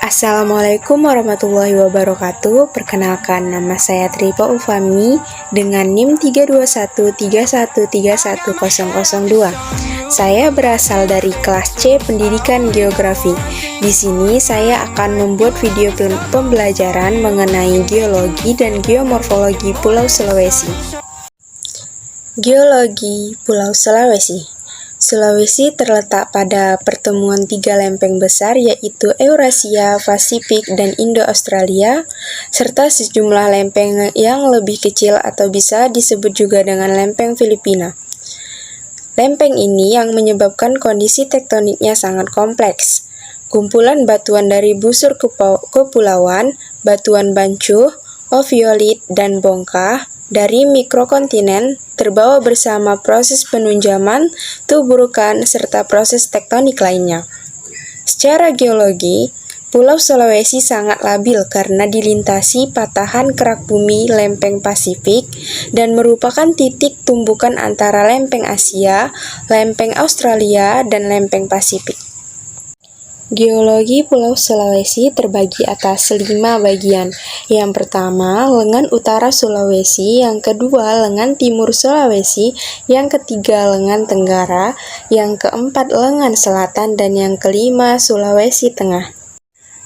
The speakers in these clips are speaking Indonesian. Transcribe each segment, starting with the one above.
Assalamualaikum warahmatullahi wabarakatuh. Perkenalkan, nama saya Tripa Ufami dengan NIM 32131311002. Saya berasal dari kelas C Pendidikan Geografi. Di sini saya akan membuat video pembelajaran mengenai geologi dan geomorfologi Pulau Sulawesi. Geologi Pulau Sulawesi. Sulawesi terletak pada pertemuan tiga lempeng besar yaitu Eurasia, Pasifik, dan Indo-Australia, serta sejumlah lempeng yang lebih kecil atau bisa disebut juga dengan lempeng Filipina. Lempeng ini yang menyebabkan kondisi tektoniknya sangat kompleks. Kumpulan batuan dari busur kepulauan, batuan bancuh, oviolit, dan bongkah dari mikrokontinen terbawa bersama proses penunjaman, tuburukan, serta proses tektonik lainnya. Secara geologi, Pulau Sulawesi sangat labil karena dilintasi patahan kerak bumi lempeng Pasifik dan merupakan titik tumbukan antara lempeng Asia, lempeng Australia, dan lempeng Pasifik. Geologi Pulau Sulawesi terbagi atas 5 bagian. Yang pertama, lengan utara Sulawesi, yang kedua, lengan timur Sulawesi, yang ketiga, lengan tenggara, yang keempat, lengan selatan, dan yang kelima, Sulawesi Tengah.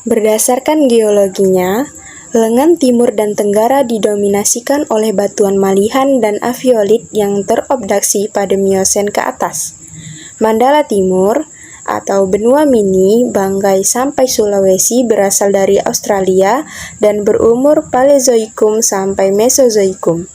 Berdasarkan geologinya, lengan timur dan tenggara didominasikan oleh batuan malihan dan aviolit yang terobduksi pada Miosen ke atas. Mandala Timur atau benua mini Banggai sampai Sulawesi berasal dari Australia dan berumur Paleozoikum sampai Mesozoikum.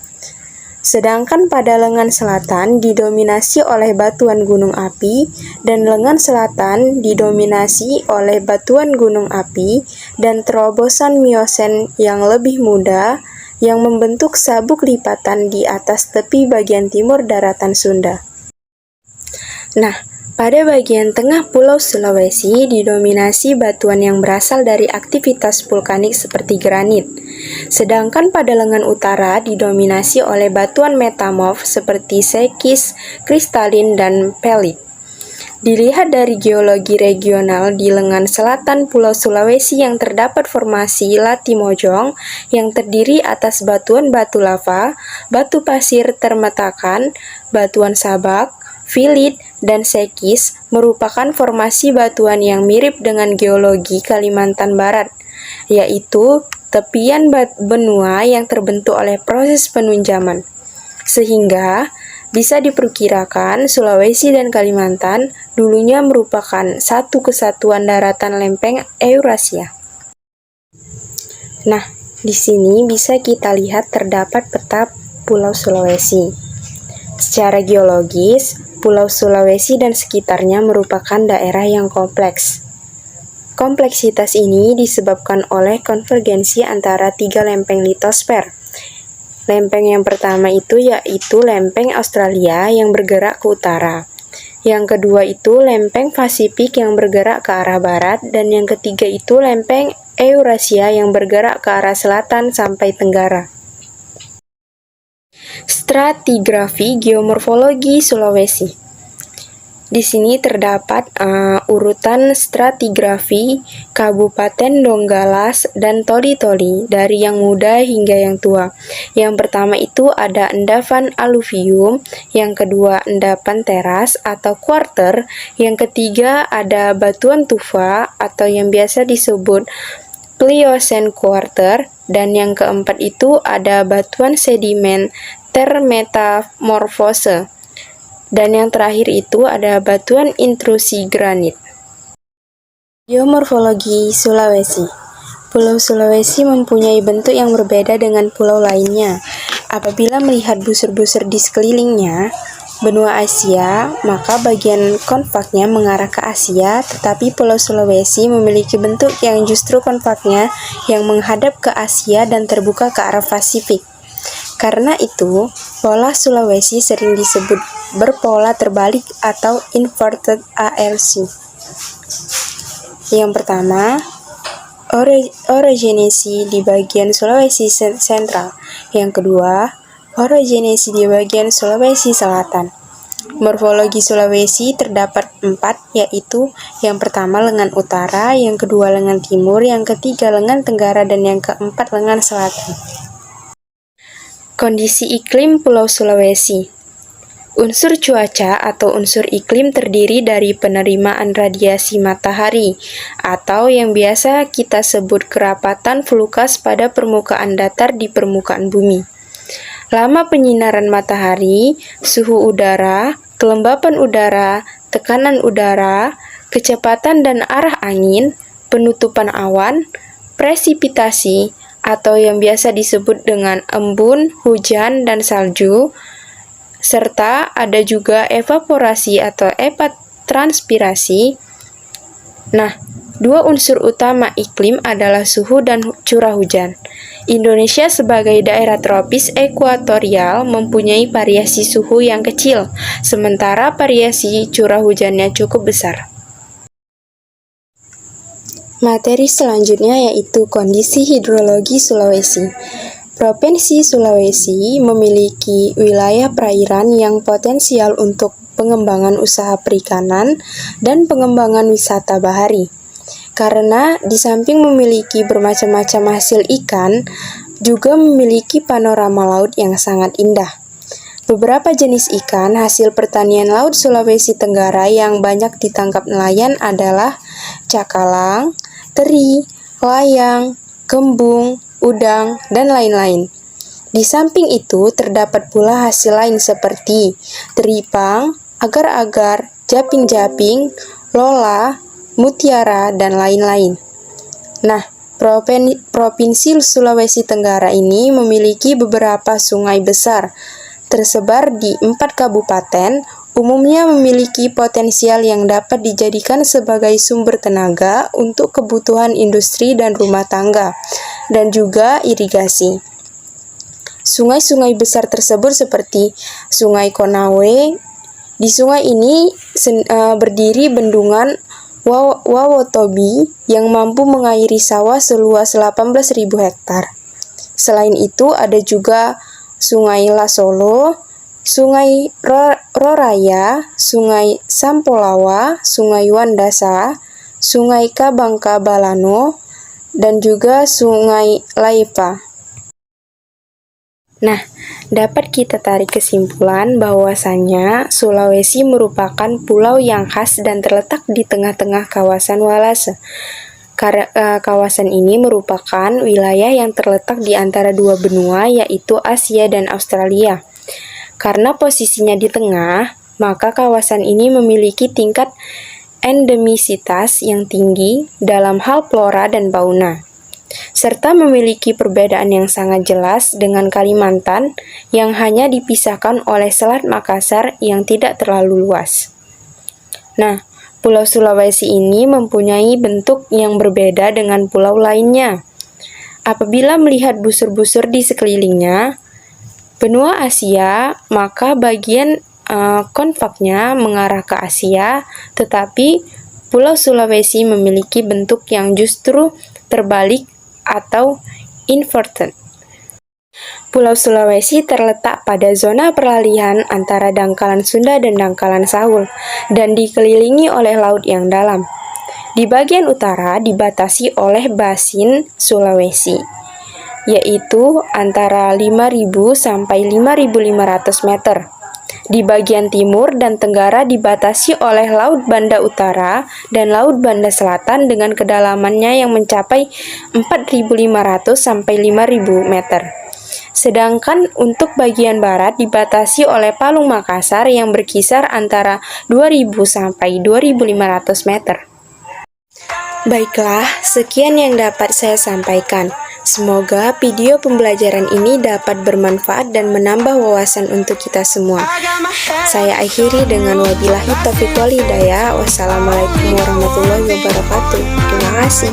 Sedangkan pada lengan selatan didominasi oleh batuan gunung api dan lengan selatan didominasi oleh batuan gunung api dan terobosan Miosen yang lebih muda yang membentuk sabuk lipatan di atas tepi bagian timur daratan Sunda. Nah, pada bagian tengah Pulau Sulawesi didominasi batuan yang berasal dari aktivitas vulkanik seperti granit. Sedangkan pada lengan utara didominasi oleh batuan metamorf seperti sekis, kristalin, dan pelit. Dilihat dari geologi regional di lengan selatan Pulau Sulawesi yang terdapat formasi Latimojong yang terdiri atas batuan batu lava, batu pasir termetakan, batuan sabak, filit, dan sekis merupakan formasi batuan yang mirip dengan geologi Kalimantan Barat, yaitu tepian benua yang terbentuk oleh proses penunjaman. Sehingga bisa diperkirakan Sulawesi dan Kalimantan dulunya merupakan satu kesatuan daratan lempeng Eurasia. Nah, di sini bisa kita lihat terdapat peta Pulau Sulawesi. Secara geologis, Pulau Sulawesi dan sekitarnya merupakan daerah yang kompleks. Kompleksitas ini disebabkan oleh konvergensi antara tiga lempeng litosfer. Lempeng yang pertama itu yaitu lempeng Australia yang bergerak ke utara. Yang kedua itu lempeng Pasifik yang bergerak ke arah barat, dan yang ketiga itu lempeng Eurasia yang bergerak ke arah selatan sampai tenggara. Stratigrafi geomorfologi Sulawesi. Di sini terdapat urutan stratigrafi Kabupaten Donggala dan Toli-Toli dari yang muda hingga yang tua. Yang pertama itu ada endapan aluvium, yang kedua endapan teras atau quarter, yang ketiga ada batuan tufa atau yang biasa disebut Pliocene quarter, dan yang keempat itu ada batuan sedimen termetamorfose. Dan yang terakhir itu ada batuan intrusi granit. Geomorfologi Sulawesi. Pulau Sulawesi mempunyai bentuk yang berbeda dengan pulau lainnya. Apabila melihat busur-busur di sekelilingnya, benua Asia, maka bagian konvaknya mengarah ke Asia, tetapi Pulau Sulawesi memiliki bentuk yang justru konvaknya yang menghadap ke Asia dan terbuka ke arah Pasifik. Karena itu, pola Sulawesi sering disebut berpola terbalik atau inverted ARC. Yang pertama, orogenesi di bagian Sulawesi Sentral. Yang kedua, orogenesi di bagian Sulawesi Selatan. Morfologi Sulawesi terdapat 4, yaitu yang pertama lengan utara, yang kedua lengan timur, yang ketiga lengan tenggara, dan yang keempat lengan selatan. Kondisi iklim Pulau Sulawesi. Unsur cuaca atau unsur iklim terdiri dari penerimaan radiasi matahari, atau yang biasa kita sebut kerapatan flukas pada permukaan datar di permukaan bumi. Lama penyinaran matahari, suhu udara, kelembapan udara, tekanan udara, kecepatan dan arah angin, penutupan awan, presipitasi, atau yang biasa disebut dengan embun, hujan, dan salju, serta ada juga evaporasi atau evapotranspirasi. Nah, dua unsur utama iklim adalah suhu dan curah hujan. Indonesia sebagai daerah tropis ekuatorial mempunyai variasi suhu yang kecil, sementara variasi curah hujannya cukup besar. Materi selanjutnya yaitu kondisi hidrologi Sulawesi. Provinsi Sulawesi memiliki wilayah perairan yang potensial untuk pengembangan usaha perikanan dan pengembangan wisata bahari. Karena di samping memiliki bermacam-macam hasil ikan, juga memiliki panorama laut yang sangat indah. Beberapa jenis ikan hasil pertanian laut Sulawesi Tenggara yang banyak ditangkap nelayan adalah cakalang, teri, layang, kembung, udang, dan lain-lain. Di samping itu, terdapat pula hasil lain seperti teripang, agar-agar, japing-japing, lola, mutiara, dan lain-lain. Nah, Provinsi Sulawesi Tenggara ini memiliki beberapa sungai besar, tersebar di 4 kabupaten, umumnya memiliki potensial yang dapat dijadikan sebagai sumber tenaga untuk kebutuhan industri dan rumah tangga, dan juga irigasi. Sungai-sungai besar tersebut seperti Sungai Konawe. Di sungai ini berdiri bendungan Wawotobi yang mampu mengairi sawah seluas 18.000 hektar. Selain itu ada juga Sungai Lasolo, Sungai Roraya, Sungai Sampolawa, Sungai Wandasa, Sungai Kabangka Balano, dan juga Sungai Laipa. Nah, dapat kita tarik kesimpulan bahwasannya Sulawesi merupakan pulau yang khas dan terletak di tengah-tengah kawasan Walase. Kawasan ini merupakan wilayah yang terletak di antara dua benua, yaitu Asia dan Australia. Karena posisinya di tengah, maka kawasan ini memiliki tingkat endemisitas yang tinggi dalam hal flora dan fauna, serta memiliki perbedaan yang sangat jelas dengan Kalimantan yang hanya dipisahkan oleh Selat Makassar yang tidak terlalu luas. Nah, Pulau Sulawesi ini mempunyai bentuk yang berbeda dengan pulau lainnya. Apabila melihat busur-busur di sekelilingnya benua Asia, maka bagian konveknya mengarah ke Asia, tetapi Pulau Sulawesi memiliki bentuk yang justru terbalik atau inverted. Pulau Sulawesi terletak pada zona peralihan antara dangkalan Sunda dan dangkalan Sahul dan dikelilingi oleh laut yang dalam. Di bagian utara dibatasi oleh Basin Sulawesi, yaitu antara 5.000 sampai 5.500 meter. Di bagian timur dan tenggara dibatasi oleh Laut Banda Utara dan Laut Banda Selatan dengan kedalamannya yang mencapai 4.500 sampai 5.000 meter. Sedangkan untuk bagian barat dibatasi oleh Palung Makassar yang berkisar antara 2.000 sampai 2.500 meter. Baiklah, sekian yang dapat saya sampaikan. Semoga video pembelajaran ini dapat bermanfaat dan menambah wawasan untuk kita semua. Saya akhiri dengan wabillahi taufiq wal hidayah. Wassalamualaikum warahmatullahi wabarakatuh. Terima kasih.